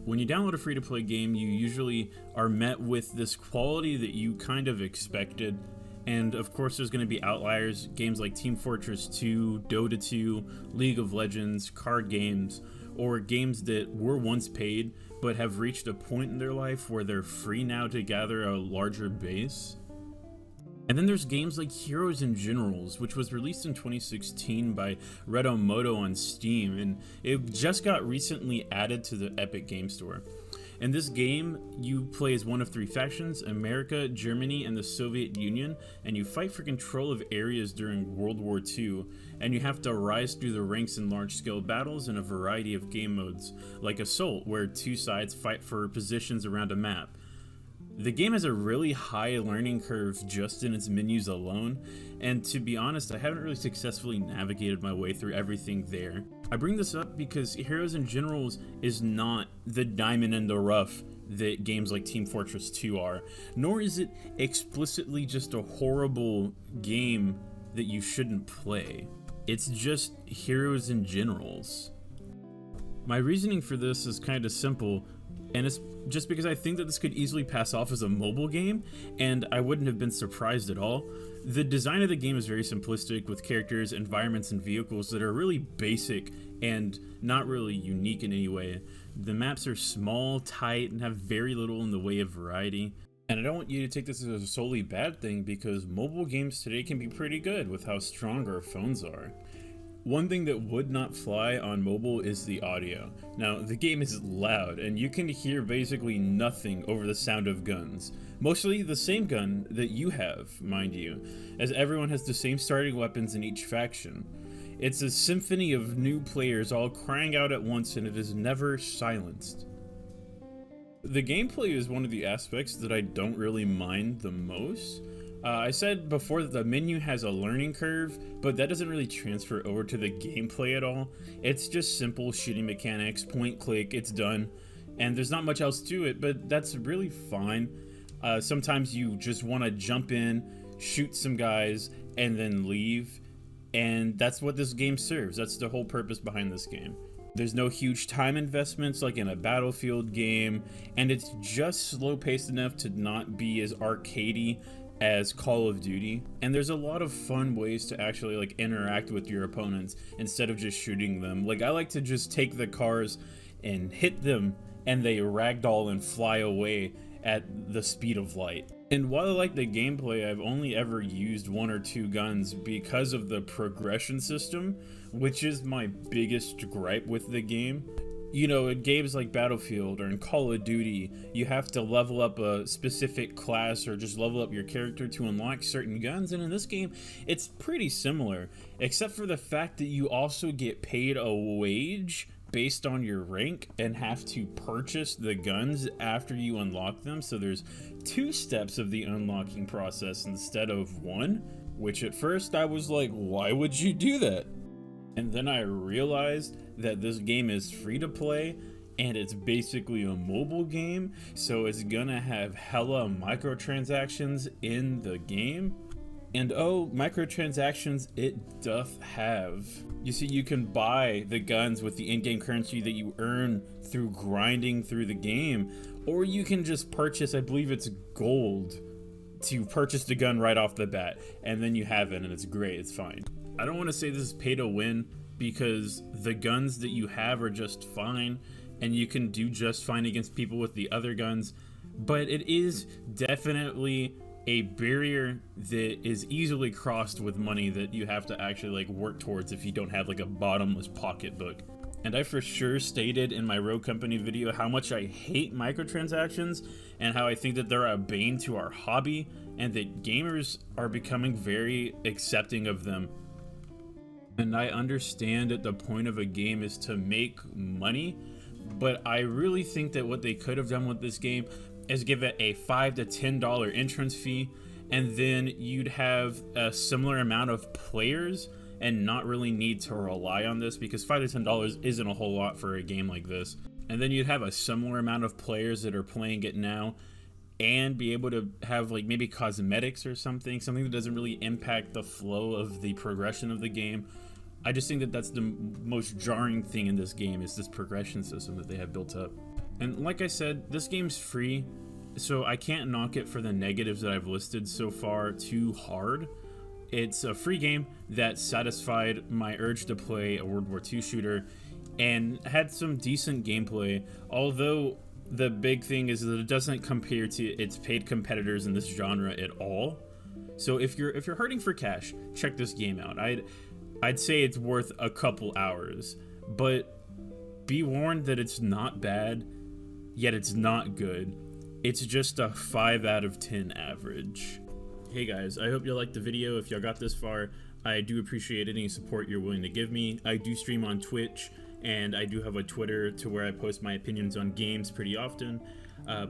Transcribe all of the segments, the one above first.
When you download a free-to-play game, you usually are met with this quality that you kind of expected. And of course, there's going to be outliers, games like Team Fortress 2, Dota 2, League of Legends, card games, or games that were once paid but have reached a point in their life where they're free now to gather a larger base. And then there's games like Heroes and Generals, which was released in 2016 by Redomoto on Steam, and it just got recently added to the Epic Game Store. In this game, you play as one of three factions: America, Germany, and the Soviet Union, and you fight for control of areas during World War II, and you have to rise through the ranks in large-scale battles in a variety of game modes, like Assault, where two sides fight for positions around a map. The game has a really high learning curve just in its menus alone, and to be honest, I haven't really successfully navigated my way through everything there. I bring this up because Heroes and Generals is not the diamond in the rough that games like Team Fortress 2 are, nor is it explicitly just a horrible game that you shouldn't play. It's just Heroes and Generals. My reasoning for this is kind of simple, and it's just because I think that this could easily pass off as a mobile game, and I wouldn't have been surprised at all. The design of the game is very simplistic, with characters, environments, and vehicles that are really basic and not really unique in any way. The maps are small, tight, and have very little in the way of variety. And I don't want you to take this as a solely bad thing, because mobile games today can be pretty good with how strong our phones are. One thing that would not fly on mobile is the audio. Now, the game is loud, and you can hear basically nothing over the sound of guns. Mostly the same gun that you have, mind you, as everyone has the same starting weapons in each faction. It's a symphony of new players all crying out at once, and it is never silenced. The gameplay is one of the aspects that I don't really mind the most. I said before that the menu has a learning curve, but that doesn't really transfer over to the gameplay at all. It's just simple shooting mechanics, point click, it's done, and there's not much else to it, but that's really fine. Sometimes you just want to jump in, shoot some guys, and then leave, and that's what this game serves. That's the whole purpose behind this game. There's no huge time investments like in a Battlefield game, and it's just slow paced enough to not be as arcadey as Call of Duty. And there's a lot of fun ways to actually like interact with your opponents instead of just shooting them. Like, I like to just take the cars and hit them, and they ragdoll and fly away at the speed of light. And while I like the gameplay, I've only ever used one or two guns because of the progression system, which is my biggest gripe with the game. You know, in games like Battlefield or in Call of Duty, you have to level up a specific class or just level up your character to unlock certain guns, and in this game, it's pretty similar, except for the fact that you also get paid a wage based on your rank and have to purchase the guns after you unlock them. So there's two steps of the unlocking process instead of one, which at first I was like, why would you do that? And then I realized that this game is free to play and it's basically a mobile game, so it's gonna have hella microtransactions in the game. And oh, microtransactions it doth have. You see, you can buy the guns with the in-game currency that you earn through grinding through the game, or you can just purchase, I believe it's gold, to purchase the gun right off the bat, and then you have it and it's great, it's fine. I don't want to say this is pay to win, because the guns that you have are just fine, and you can do just fine against people with the other guns, but it is definitely a barrier that is easily crossed with money that you have to actually like work towards if you don't have like a bottomless pocketbook. And I for sure stated in my Rogue Company video how much I hate microtransactions and how I think that they're a bane to our hobby, and that gamers are becoming very accepting of them. And I understand that the point of a game is to make money, but I really think that what they could have done with this game is give it a $5 to $10 entrance fee, and then you'd have a similar amount of players and not really need to rely on this, because $5 to $10 isn't a whole lot for a game like this. And then you'd have a similar amount of players that are playing it now and be able to have like maybe cosmetics or something that doesn't really impact the flow of the progression of the game. I just think that that's the most jarring thing in this game, is this progression system that they have built up. And like I said, this game's free, so I can't knock it for the negatives that I've listed so far too hard. It's a free game that satisfied my urge to play a World War II shooter and had some decent gameplay, although the big thing is that it doesn't compare to its paid competitors in this genre at all. So if you're hurting for cash, check this game out. I'd say it's worth a couple hours, but be warned that it's not bad, yet it's not good. It's just a 5 out of 10 average. Hey guys, I hope you liked the video. If y'all got this far, I do appreciate any support you're willing to give me. I do stream on Twitch, and I do have a Twitter to where I post my opinions on games pretty often.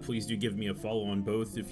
Please do give me a follow on both if you